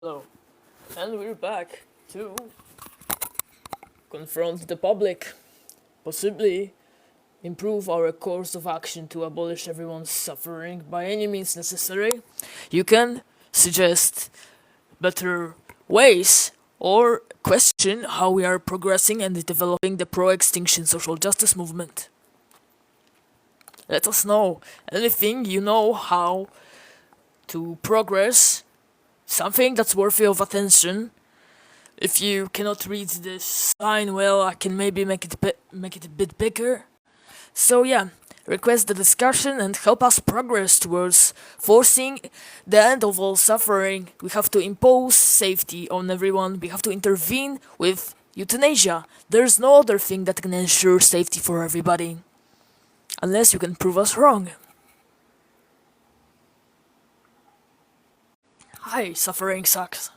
Hello, and we're back to confront the public, possibly improve our course of action to abolish everyone's suffering by any means necessary. You can suggest better ways or question how we are progressing and developing the pro extinction social justice movement. Let us know anything you know how to progress, something that's worthy of attention. If you cannot read this sign well, I can maybe make it a bit bigger. So yeah, request the discussion and help us progress towards forcing the end of all suffering. We have to impose safety on everyone. We have to intervene with euthanasia. There's no other thing that can ensure safety for everybody. Unless you can prove us wrong. Hi, suffering sucks.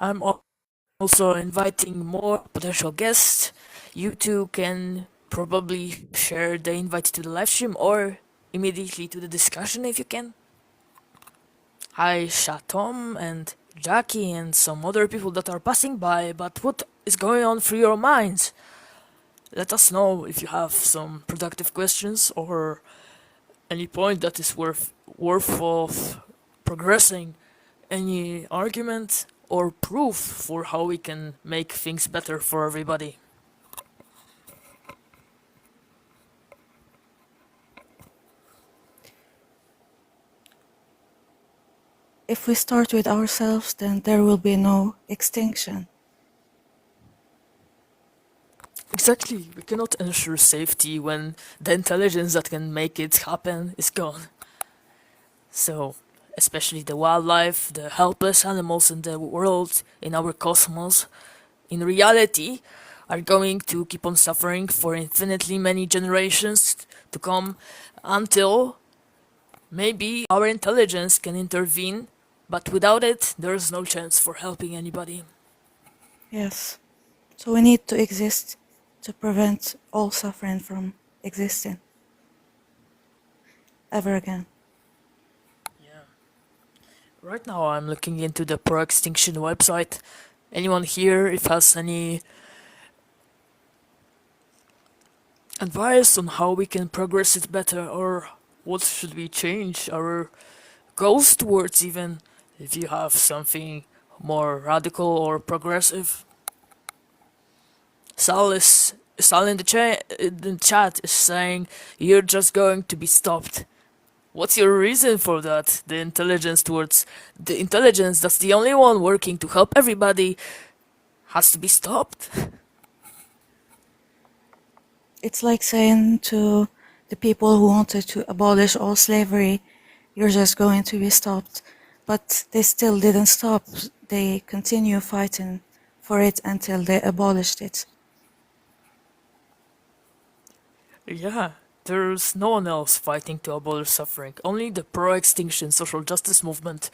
I'm also inviting more potential guests. You two can probably share the invite to the live stream or immediately to the discussion if you can. Hi, Shatom and Jackie and some other people that are passing by, but what is going on through your minds? Let us know if you have some productive questions or any point that is worth of progressing, any argument or proof for how we can make things better for everybody. If we start with ourselves, then there will be no extinction. Exactly, we cannot ensure safety when the intelligence that can make it happen is gone. So, especially the wildlife, the helpless animals in the world, in our cosmos, in reality, are going to keep on suffering for infinitely many generations to come until maybe our intelligence can intervene, but without it, there is no chance for helping anybody. Yes. So we need to exist to prevent all suffering from existing ever again. Yeah. Right now, I'm looking into the Pro Extinction website. Anyone here, if has any advice on how we can progress it better, or what should we change our goals towards, even if you have something more radical or progressive? Sal in the chat is saying you're just going to be stopped. What's your reason for that? The intelligence that's the only one working to help everybody has to be stopped? It's like saying to the people who wanted to abolish all slavery, you're just going to be stopped. But they still didn't stop. They continue fighting for it until they abolished it. Yeah, there's no one else fighting to abolish suffering. Only the pro-extinction social justice movement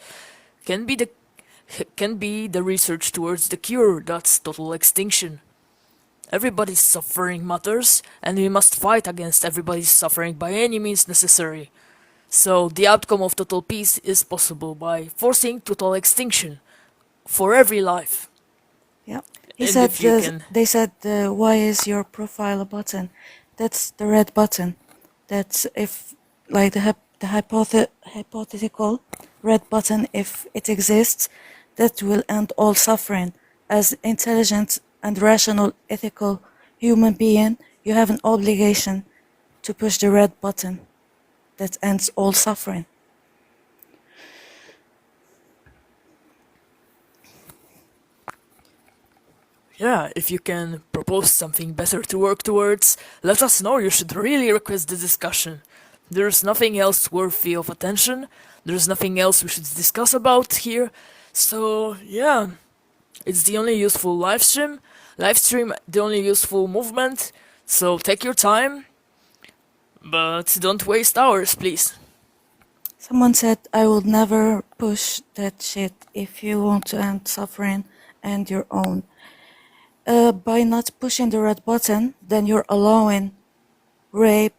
can be the can be the research towards the cure. That's total extinction. Everybody's suffering matters, and we must fight against everybody's suffering by any means necessary. So the outcome of total peace is possible by forcing total extinction for every life. Yeah. And if you can, They said, why is your profile a button? That's the red button. That's if, like the hypothetical red button, if it exists, that will end all suffering. As intelligent and rational, ethical human being, you have an obligation to push the red button that ends all suffering. yeah, if you can propose something better to work towards, let us know. You should really request the discussion. There's nothing else worthy of attention. There's nothing else we should discuss about here. So, yeah, it's the only useful live stream. Live stream, the only useful movement. So take your time, but don't waste hours, please. Someone said, I will never push that shit if you want to end suffering and your own. By not pushing the red button, then you're allowing rape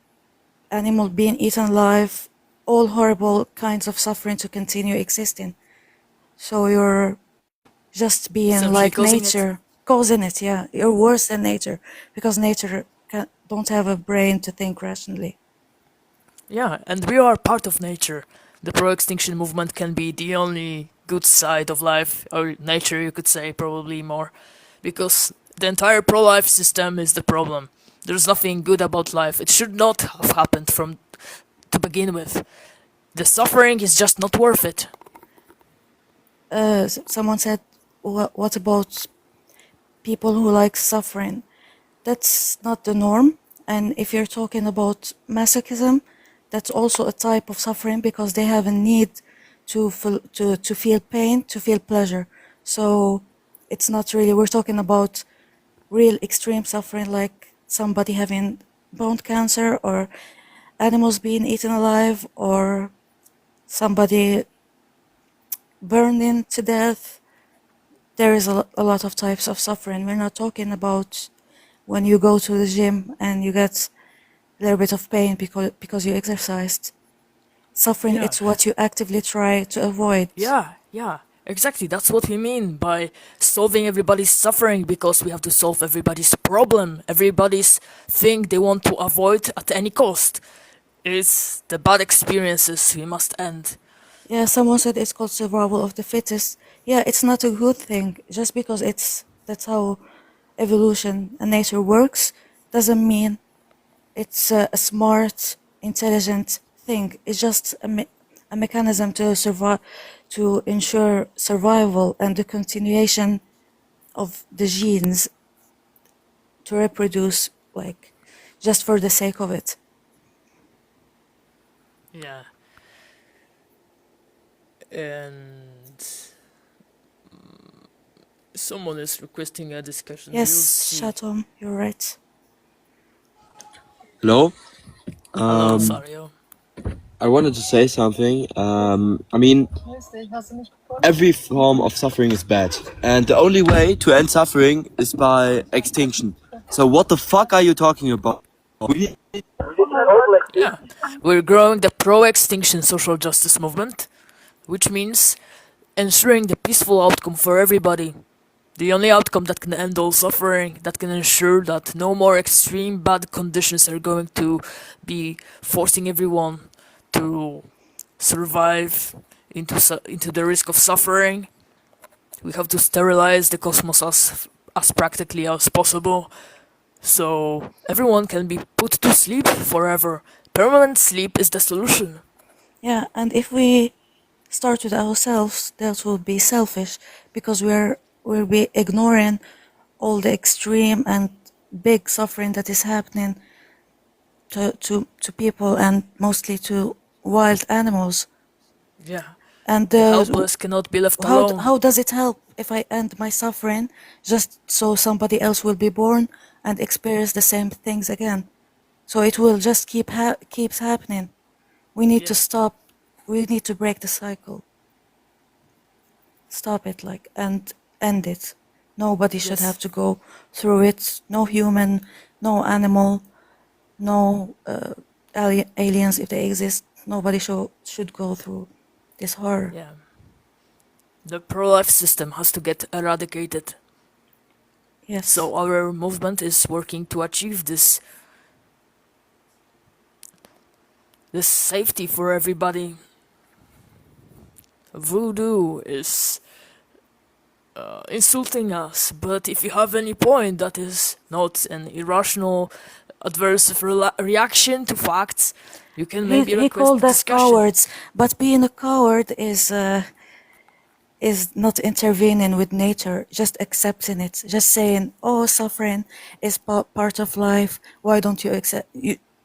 animal being eaten alive, all horrible kinds of suffering to continue existing. So you're just being Essentially like causing it. nature, causing it, yeah. You're worse than nature because nature don't have a brain to think rationally. Yeah, and we are part of nature. The pro-extinction movement can be the only good side of life, or nature, you could say, probably more, because the entire pro-life system is the problem. There's nothing good about life. It should not have happened from to begin with. The suffering is just not worth it. Someone said, what about people who like suffering? That's not the norm. And if you're talking about masochism, that's also a type of suffering because they have a need to feel pain, to feel pleasure. So it's not really, we're talking about real extreme suffering like somebody having bone cancer or animals being eaten alive or somebody burning to death. There is a lot of types of suffering. We're not talking about when you go to the gym and you get a little bit of pain because you exercised. Suffering, Yeah. it's what you actively try to avoid. Yeah, exactly. That's what we mean by solving everybody's suffering, because we have to solve everybody's problem, everybody's thing they want to avoid at any cost. It's the bad experiences we must end. Yeah, someone said it's called survival of the fittest. Yeah, it's not a good thing. Just because that's how evolution and nature works doesn't mean it's a smart, intelligent thing. It's just a mechanism to survive, to ensure survival and the continuation of the genes to reproduce, like, just for the sake of it. Yeah. And someone is requesting a discussion. We'll Yes, see. Shatom, you're right. Hello. Hello, Sario. I wanted to say something. I mean, every form of suffering is bad, and the only way to end suffering is by extinction. So what the fuck are you talking about? Yeah. We're growing the pro-extinction social justice movement, which means ensuring the peaceful outcome for everybody. The only outcome that can end all suffering, that can ensure that no more extreme bad conditions are going to be forcing everyone to survive into the risk of suffering. We have to sterilize the cosmos as practically as possible, so everyone can be put to sleep forever. Permanent sleep is the solution. Yeah, and if we start with ourselves, that will be selfish because we'll be ignoring all the extreme and big suffering that is happening to people and mostly to wild animals. Yeah. And The helpless cannot be left alone. how does it help if I end my suffering just so somebody else will be born and experience the same things again? So it will just keeps happening. We need to Yeah. stop. We need to break the cycle. Stop it, like, and end it. Nobody should Yes. have to go through it. No human, no animal, no aliens if they exist. Nobody should go through this horror. Yeah. The pro-life system has to get eradicated. Yes. So our movement is working to achieve this safety for everybody. Voodoo is insulting us, but if you have any point that is not an irrational adverse reaction to facts, you can maybe he request called a us discussion. cowards, but being a coward is not intervening with nature, just accepting it, just saying, "Oh, suffering is part of life. Why don't you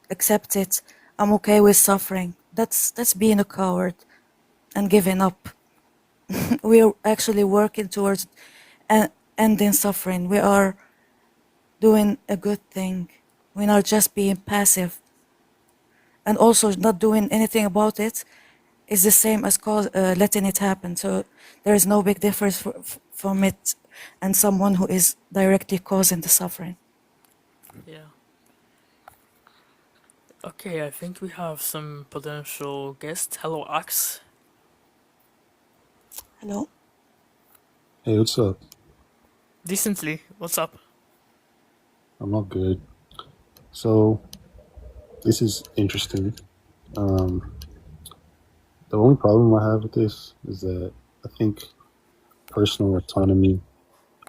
accept it? I'm okay with suffering." That's being a coward and giving up. We are actually working towards ending suffering. We are doing a good thing. We're not just being passive, and also not doing anything about it is the same as letting it happen. So there is no big difference from it and someone who is directly causing the suffering. Yeah. Okay, I think we have some potential guests. Hello, Axe. Hello. Hey, what's up? Decently, what's up? I'm all good. So, this is interesting. Um, the only problem I have with this is that I think personal autonomy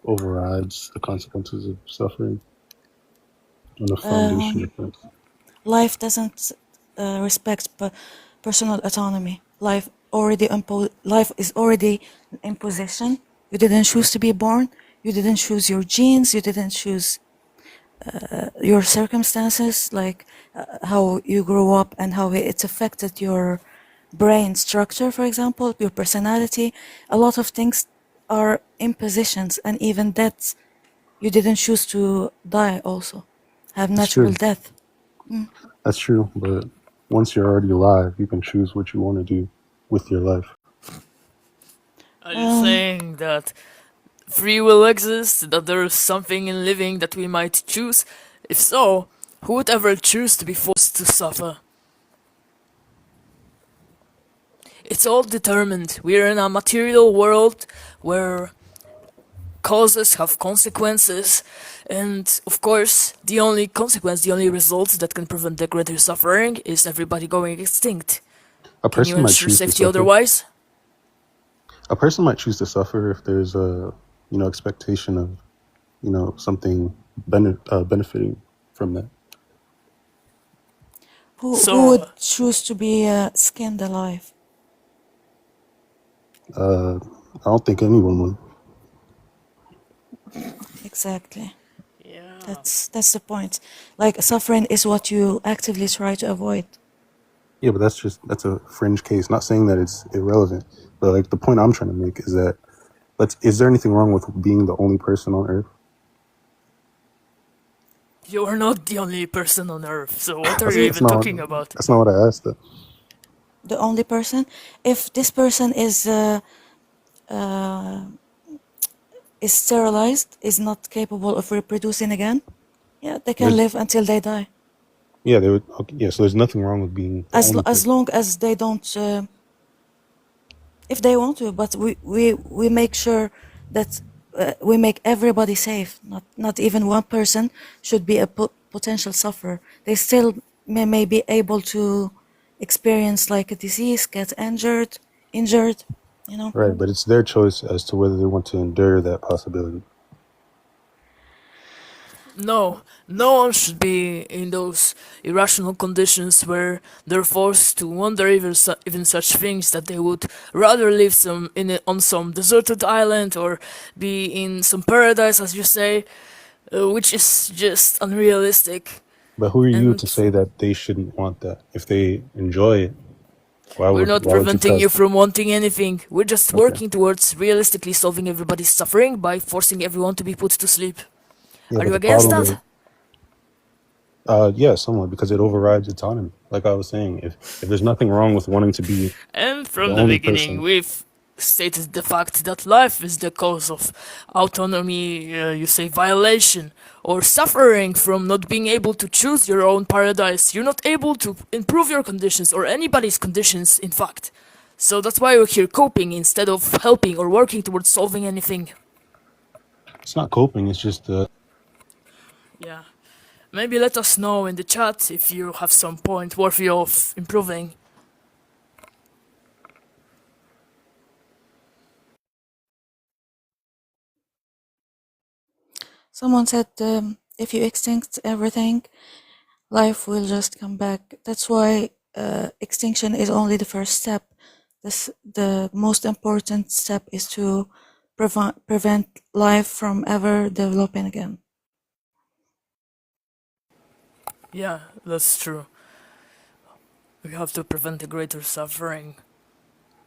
overrides the consequences of suffering on a foundation Um, difference. life doesn't respect personal autonomy. Life is already an imposition. You didn't choose to be born. You didn't choose your genes. You didn't choose your circumstances, like how you grew up and how it's affected your brain structure, for example, your personality. A lot of things are impositions, and even deaths, you didn't choose to die also, have That's natural true. death. That's true. But once you're already alive, you can choose what you want to do with your life. Are you Um, saying that free will exists, that there is something in living that we might choose? If so, who would ever choose to be forced to suffer? It's all determined. We're in a material world where causes have consequences, and of course, the only consequence, the only result that can prevent the greater suffering is everybody going extinct. A Can you person might ensure choose to safety suffer. otherwise? A person might choose to suffer if there's a, expectation of, something benefiting from that. who So, would choose to be skinned alive? I don't think anyone would. Exactly. yeah. That's the point. Like suffering is what you actively try to avoid. Yeah, but that's a fringe case. Not saying that it's irrelevant, but like the point I'm trying to make is that is there anything wrong with being the only person on Earth? You're not the only person on Earth, so what are That's you that's even not talking about? that's not what I asked. Though. The only person, if this person uh, is sterilized, is not capable of reproducing again, yeah, they can There's live until they die, yeah, there would okay, yeah. So there's nothing wrong with being the only as person. long as they don't, if they want to. But we make sure that we make everybody safe. Not even one person should be a potential sufferer. They still may be able to experience like a disease, get injured, you know. Right, but it's their choice as to whether they want to endure that possibility. No, no one should be in those irrational conditions where they're forced to wonder even such things that they would rather live on some deserted island or be in some paradise, as you say, which is just unrealistic. But who are you And to say that they shouldn't want that? If they enjoy it, we're not why would you preventing tell you them? from wanting anything. We're just Okay. working towards realistically solving everybody's suffering by forcing everyone to be put to sleep. Yeah, Are but you the against problem is, that? yeah, somewhat because it overrides autonomy. Like I was saying, if there's nothing wrong with wanting to be And the from the only beginning, person, we've stated the fact that life is the cause of autonomy, you say violation, or suffering from not being able to choose your own paradise. You're not able to improve your conditions or anybody's conditions, in fact. So that's why we're here coping instead of helping or working towards solving anything. it's not coping. It's just Yeah. Maybe let us know in the chat if you have some point worthy of improving. Someone said if you extinct everything, life will just come back. That's why extinction is only the first step. The most important step is to prevent life from ever developing again. Yeah, that's true. We have to prevent the greater suffering.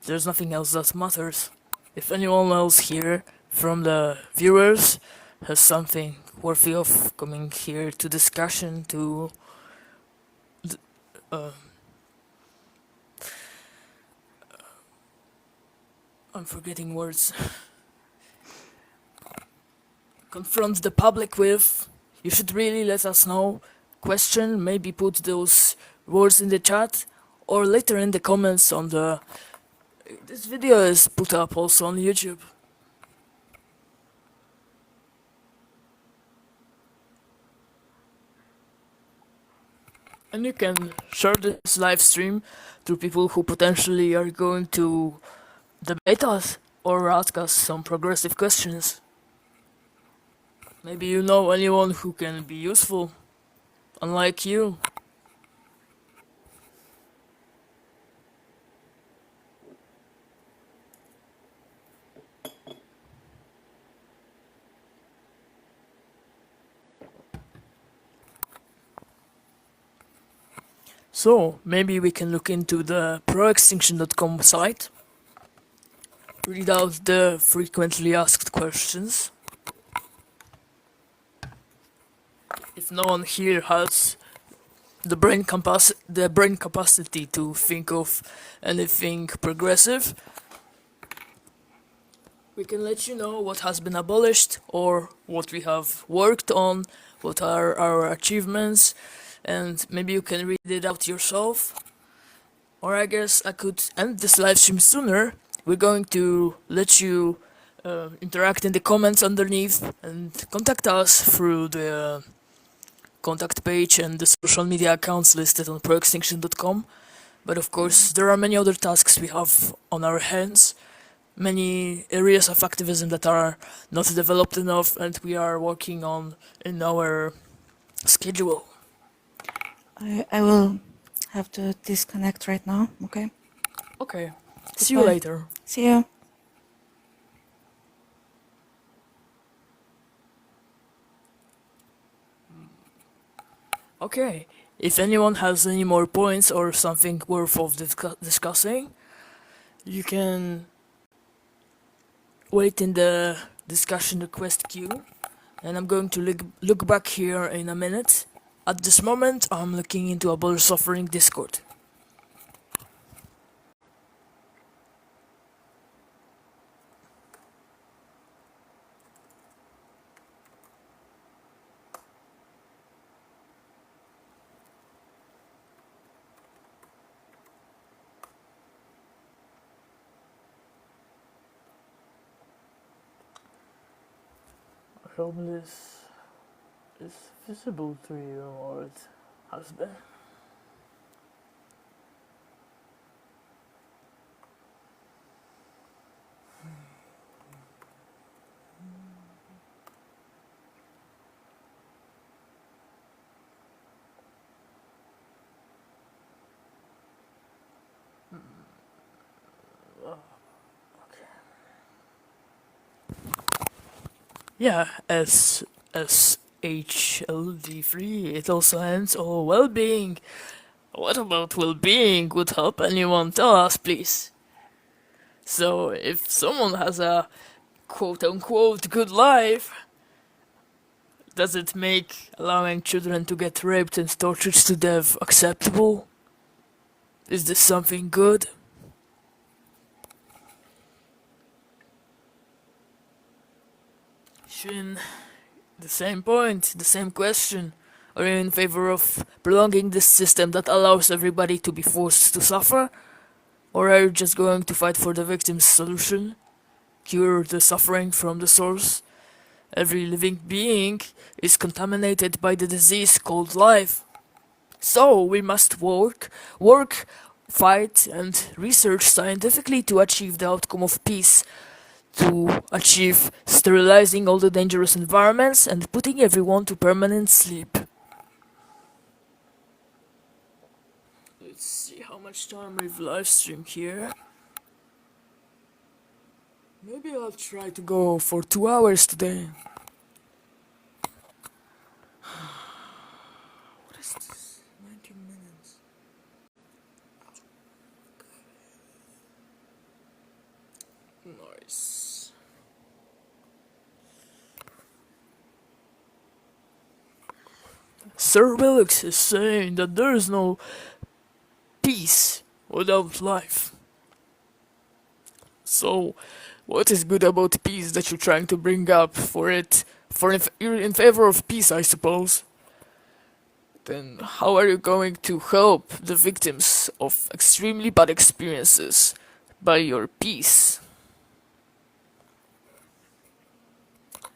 There's nothing else that matters. If anyone else here from the viewers has something worthy of coming here to discussion to uh, I'm forgetting words, confront the public with, you should really let us know. Question, maybe put those words in the chat or later in the comments on the... This video is put up also on YouTube. And you can share this live stream to people who potentially are going to debate us or ask us some progressive questions. Maybe you know anyone who can be useful, unlike you. So, maybe we can look into the proextinction.com site, read out the frequently asked questions. If no one here has the brain capacity to think of anything progressive, we can let you know what has been abolished or what we have worked on, what are our achievements, and maybe you can read it out yourself. Or I guess I could end this live stream sooner. We're going to let you interact in the comments underneath and contact us through the contact page and the social media accounts listed on proextinction.com. But of course, there are many other tasks we have on our hands, many areas of activism that are not developed enough and we are working on in our schedule. I will have to disconnect right now, okay? Okay, see you Goodbye. later. See you. Okay, if anyone has any more points or something worth of discussing, you can wait in the discussion request queue, and I'm going to look back here in a minute. At this moment, I'm looking into Abolish Suffering Discord. I hope this is visible to you, or it has been. Yeah, SHLD3, it also ends. Oh, well-being. What about well-being would help anyone? Tell us, please. So, if someone has a quote-unquote good life, does it make allowing children to get raped and tortured to death acceptable? Is this something good? Shin, the same point, the same question. Are you in favor of prolonging this system that allows everybody to be forced to suffer? Or are you just going to fight for the victim's solution? Cure the suffering from the source? Every living being is contaminated by the disease called life. So we must work, fight, and research scientifically to achieve the outcome of peace, to achieve sterilizing all the dangerous environments and putting everyone to permanent sleep. Let's see how much time we've live streamed here. Maybe I'll try to go for 2 hours today. What is this? 19 minutes. Nice. Sir Wilkes is saying that there is no peace without life. So, what is good about peace that you're trying to bring up for it? You're in favor of peace, I suppose. then how are you going to help the victims of extremely bad experiences by your peace?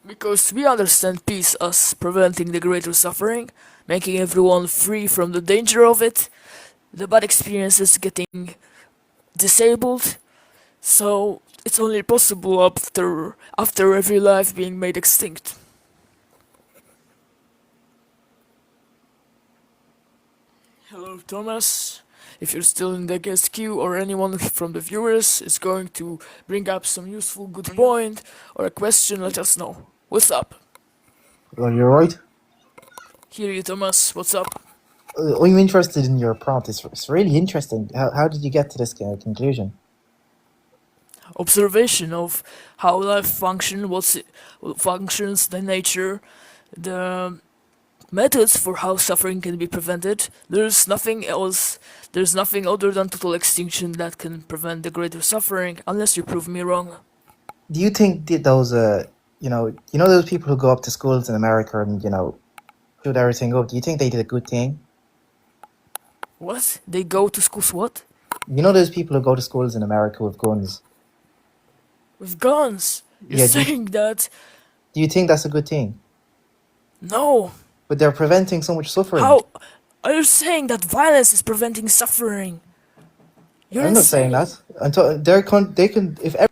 Because we understand peace as preventing the greater suffering, making everyone free from the danger of it, the bad experiences getting disabled, so it's only possible after every life being made extinct. Hello, Thomas. If you're still in the guest queue or anyone from the viewers is going to bring up some useful good point or a question, let us know. What's up? Well, you're right. Hear you, Thomas. What's up? I'm interested in your prompt. It's really interesting. How did you get to this conclusion? Observation of how life functions, the nature, the methods for how suffering can be prevented. There's nothing else. There's nothing other than total extinction that can prevent the greater suffering, unless you prove me wrong. Do you think those those people who go up to schools in America and shoot everything up? Do you think they did a good thing? What? They go to schools what? You know those people who go to schools in America with guns. With guns? You're Yeah, saying that? Do you think that's a good thing? No. But they're preventing so much suffering. How? Are you saying that violence is preventing suffering? You're I'm not saying insane. that. Until they can if every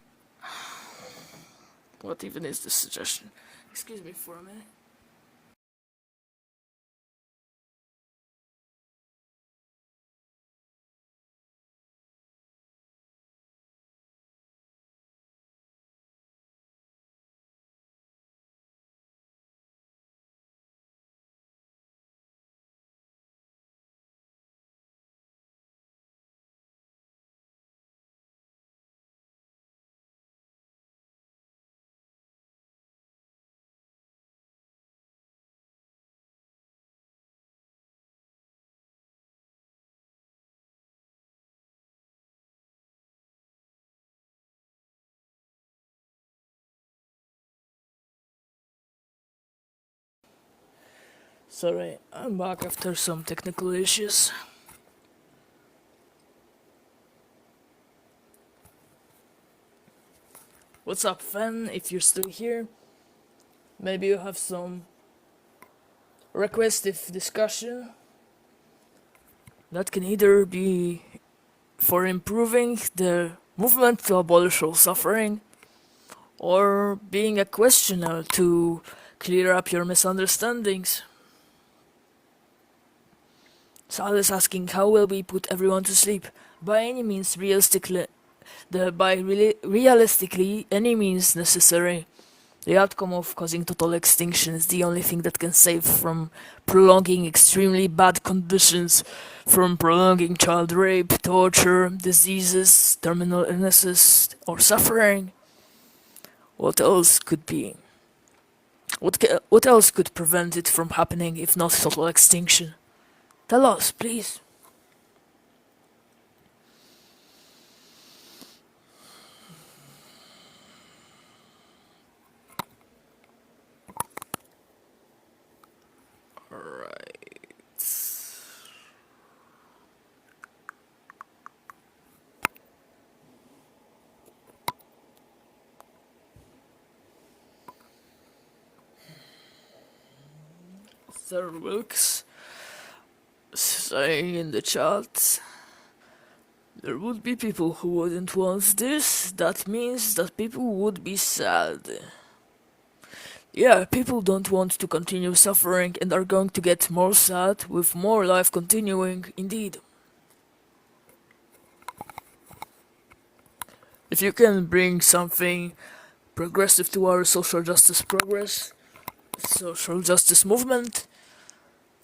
What even is this suggestion? Excuse me for a minute. Sorry, I'm back after some technical issues. What's up, Fen? If you're still here, maybe you have some requestive discussion that can either be for improving the movement to abolish all suffering, or being a questioner to clear up your misunderstandings. Sal is asking, how will we put everyone to sleep? By any means realistically, realistically, any means necessary. The outcome of causing total extinction is the only thing that can save from prolonging extremely bad conditions, from prolonging child rape, torture, diseases, terminal illnesses, or suffering. What else could be? What else could prevent it from happening if not total extinction? Tell us, please. Sir Wilkes saying in the chat, there would be people who wouldn't want this. That means that people would be sad. Yeah, people don't want to continue suffering and are going to get more sad with more life continuing, indeed. If you can bring something progressive to our social justice movement,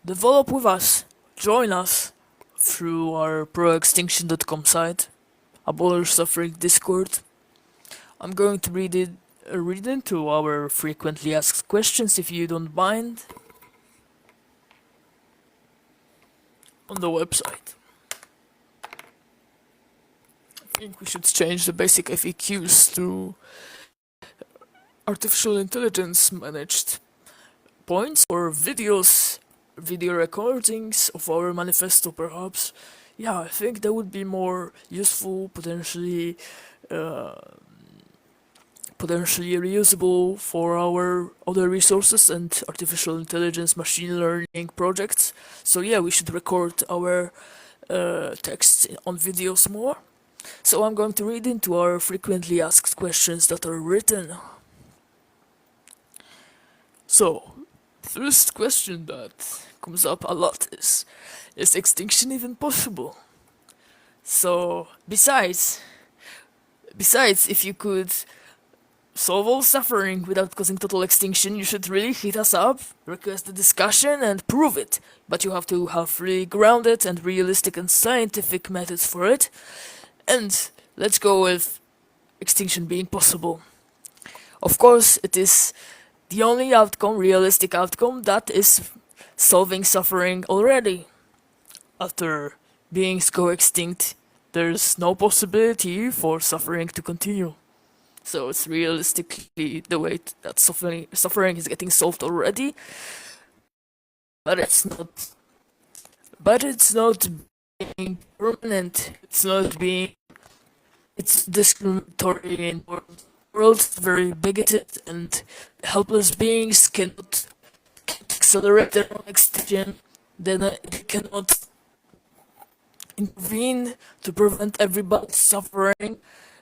develop with us, join us through our proextinction.com site, Abolish Suffering Discord. I'm going to read into our frequently asked questions if you don't mind on the website. I think we should change the basic FAQs to artificial intelligence managed points or videos video recordings of our manifesto, perhaps. Yeah, I think that would be more useful, potentially reusable for our other resources and artificial intelligence, machine learning projects. So yeah, we should record our texts on videos more. So I'm going to read into our frequently asked questions that are written. So, first question that comes up a lot is extinction even possible? So, besides, if you could solve all suffering without causing total extinction, you should really hit us up, request a discussion, and prove it. But you have to have really grounded and realistic and scientific methods for it. And let's go with extinction being possible. Of course, it is the only outcome, realistic outcome, that is solving suffering already. After beings go extinct, there's no possibility for suffering to continue. So it's realistically the way that suffering is getting solved already, but it's not. But it's not being permanent. It's discriminatory in world's very bigoted and helpless beings cannot accelerate their own extinction. Then they cannot intervene to prevent everybody's suffering.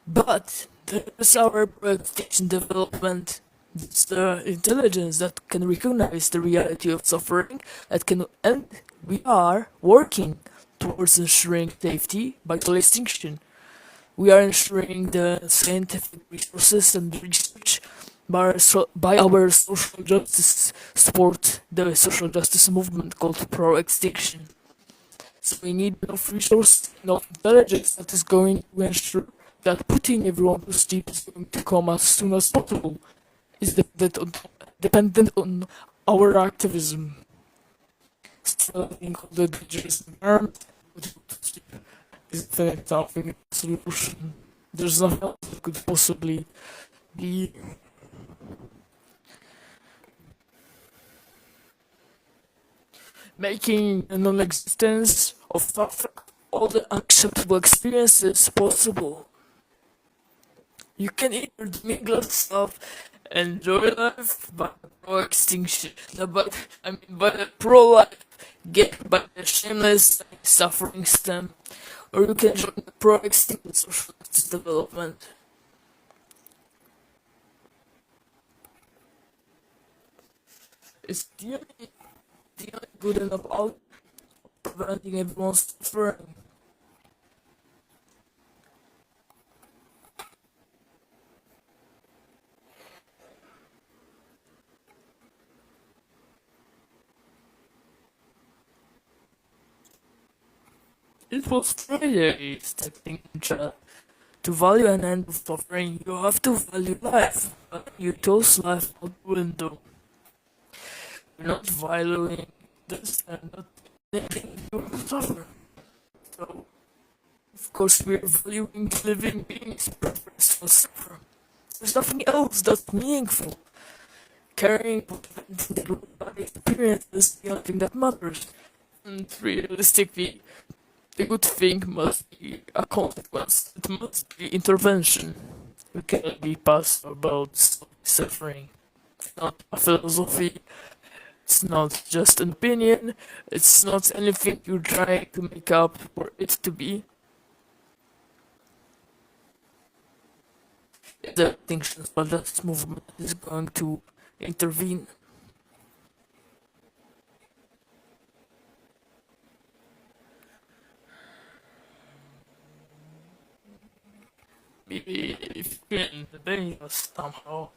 But there's our extinction development. It's the intelligence that can recognize the reality of suffering, and we are working towards ensuring safety by total extinction. We are ensuring the scientific resources and research by our social justice support, the social justice movement called pro-extinction. So we need enough resources, enough intelligence that is going to ensure that putting everyone to sleep is going to come as soon as possible is dependent on our activism. Still, I think the dangerous environment is the nothing solution. There's nothing else that could possibly be. Making a non-existence of all the unacceptable experiences possible. You can either mingle stuff, enjoy life by pro-extinction, by the pro-life, get by the shameless suffering stem, or you can join the pro-extinction social justice development. It's the only good enough out preventing everyone's suffering. It was Friday, stepping in chat. To value an end of suffering, you have to value life, but you toss life out the window. You're not valuing this and not letting you suffer. So, of course, we're valuing living beings' preference for suffer. There's nothing else that's meaningful. Caring for preventing the good body experience is the only thing that matters. And realistically, the good thing must be a consequence. It must be intervention. We cannot be passive about suffering. It's not a philosophy. It's not just an opinion. It's not anything you're trying to make up for it to be. The Extinction Justice movement is going to intervene. Maybe if you can debate us somehow,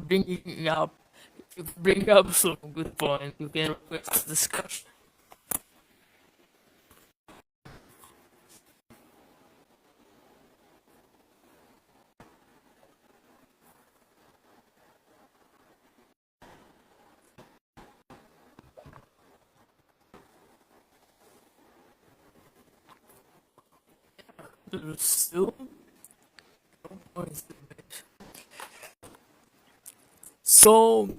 if you bring up some good point, you can request a discussion. There's still no points to make. So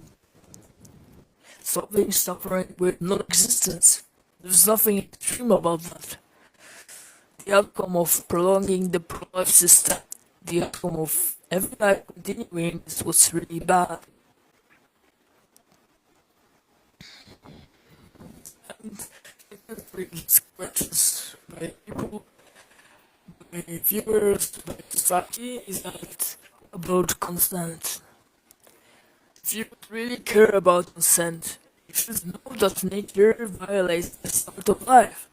solving suffering with non-existence. There's nothing extreme about that. The outcome of prolonging the pro-life system, the outcome of every life continuing is what's really bad. And these questions by people, by viewers, by society is that about consent. If you really care about consent, you should know that nature violates the start of life.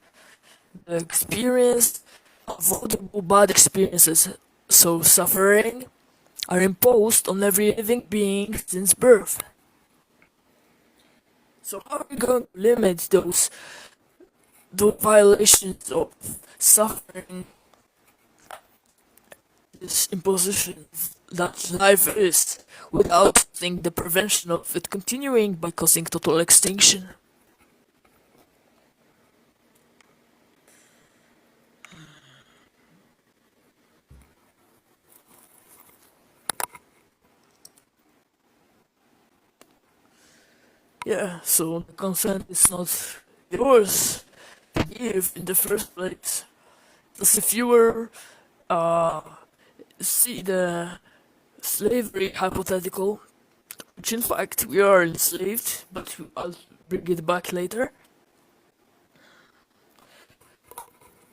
The experience avoidable bad experiences, so suffering, are imposed on every living being since birth. So how are we going to limit those violations of suffering, this imposition that life is, without causing the prevention of it continuing by causing total extinction? Yeah, so the consent is not yours to give in the first place. As if you were, see the slavery hypothetical, which in fact we are enslaved, but I'll bring it back later.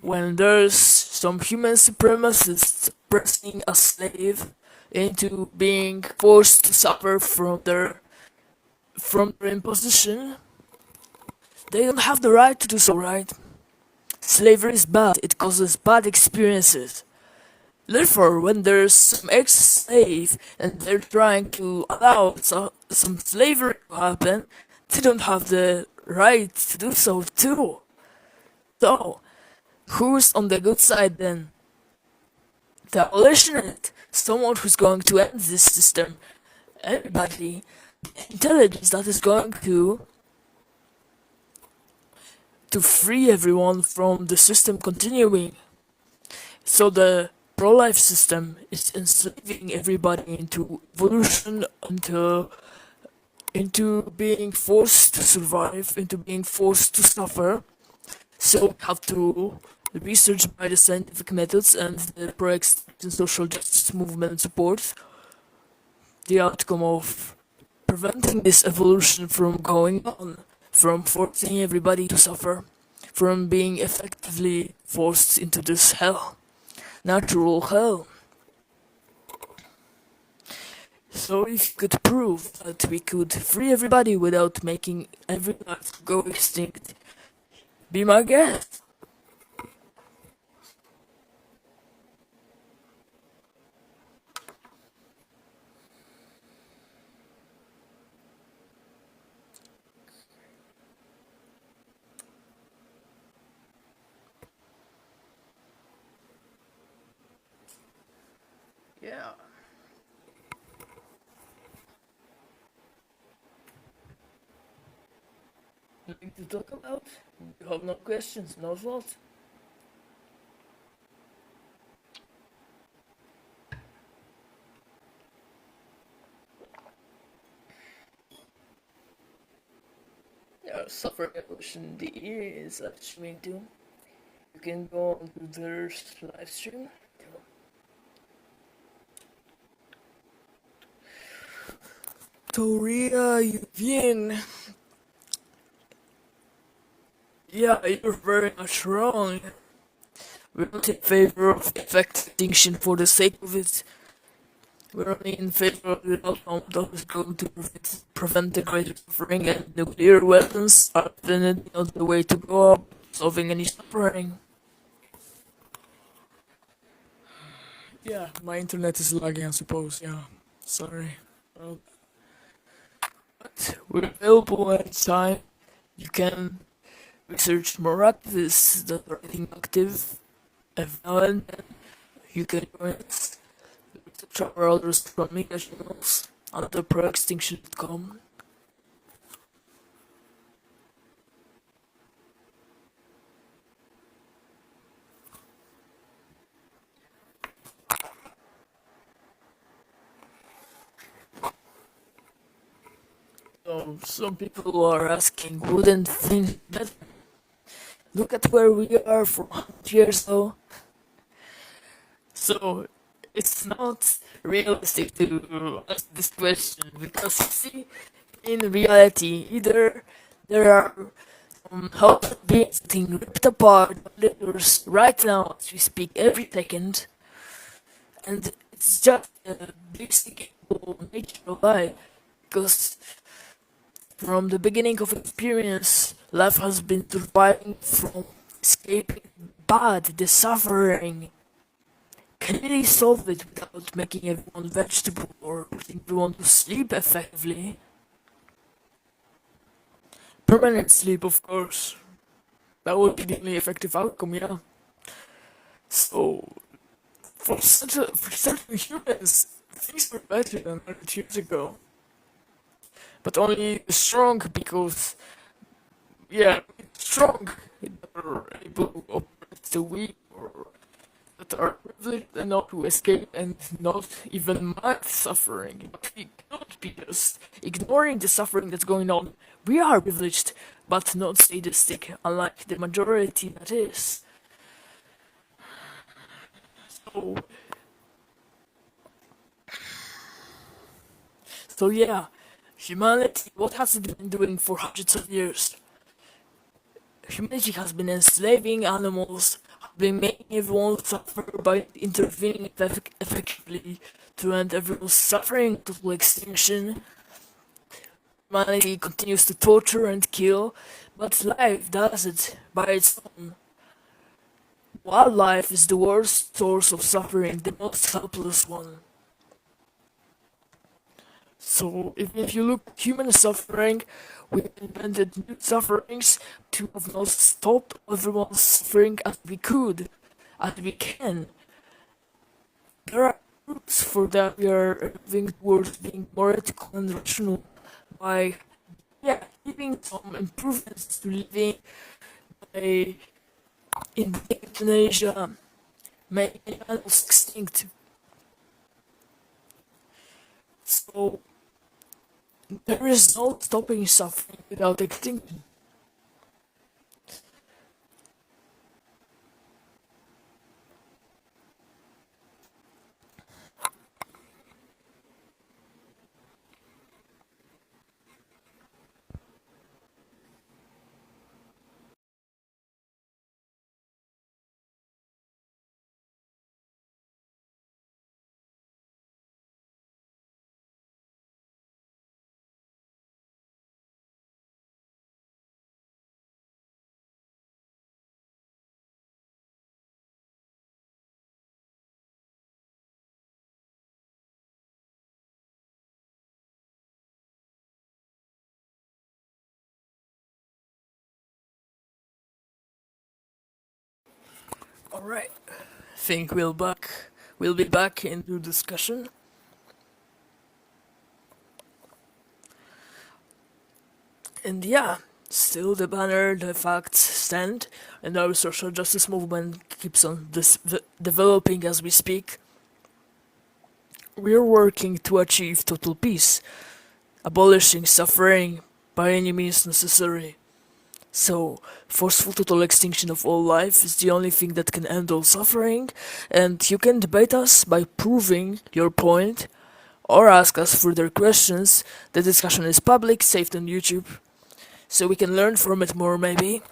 When there's some human supremacist pressing a slave into being forced to suffer from their imposition, they don't have the right to do so, right? Slavery is bad, it causes bad experiences. Therefore, when there's some ex-slave and they're trying to allow some slavery to happen, they don't have the right to do so too. So, who's on the good side then? The abolitionist, someone who's going to end this system. Everybody, intelligence that is going to free everyone from the system continuing. So the pro-life system is enslaving everybody into evolution, into being forced to survive, into being forced to suffer. So we have to research by the scientific methods and the pro-extinction social justice movement support the outcome of preventing this evolution from going on, from forcing everybody to suffer, from being effectively forced into this hell, natural hell. So if you could prove that we could free everybody without making every life go extinct, be my guest. Yeah. Nothing to talk about? You have no questions, no thoughts? Yeah, Suffer Evolution DE is live streaming too. You can go on to their live stream. Toria Yuvin. Yeah, you're very much wrong. We're not in favor of effect extinction for the sake of it. We're only in favor of the outcome that is going to prevent the greater suffering, and nuclear weapons are definitely not the way to go about solving any suffering. Yeah, my internet is lagging, I suppose, yeah. Sorry. Well, but we're available anytime. You can research more activists that are getting active every now and then. You can join us. Research our other social media channels on the proextinction.com. So some people are asking, wouldn't things better? Look at where we are 400 years ago. So it's not realistic to ask this question because you see, in reality, either there are helpless beings getting ripped apart by leaders right now as we speak every second, and it's just a basic nature of life because from the beginning of experience, life has been surviving from escaping bad, the suffering. Can really solve it without making everyone vegetable or putting everyone to sleep effectively. Permanent sleep, of course. That would be the only effective outcome, yeah. So, for certain humans, things were better than 100 years ago. But only strong because, yeah, strong that are able to operate the weak or that are privileged enough to escape and not even mind suffering. But we cannot be just ignoring the suffering that's going on. We are privileged, but not sadistic, unlike the majority that is. So, so yeah, humanity, what has it been doing for hundreds of years? Humanity has been enslaving animals, been making everyone suffer by intervening effectively to end everyone's suffering, total extinction. Humanity continues to torture and kill, but life does it by its own. Wildlife is the worst source of suffering, the most helpless one. So, if you look at human suffering, we invented new sufferings to have not stopped everyone's suffering as we could, as we can. There are groups for that. We are moving towards being more ethical and rational by, yeah, giving some improvements to living by in euthanasia, making animals extinct. So there is no stopping suffering without extinction. Alright, think we'll be back into discussion. And yeah, still the banner, the facts stand, and our social justice movement keeps on developing as we speak. We're working to achieve total peace, abolishing suffering by any means necessary. So, forceful total extinction of all life is the only thing that can end all suffering, and you can debate us by proving your point or ask us further questions. The discussion is public, saved on YouTube, so we can learn from it more maybe.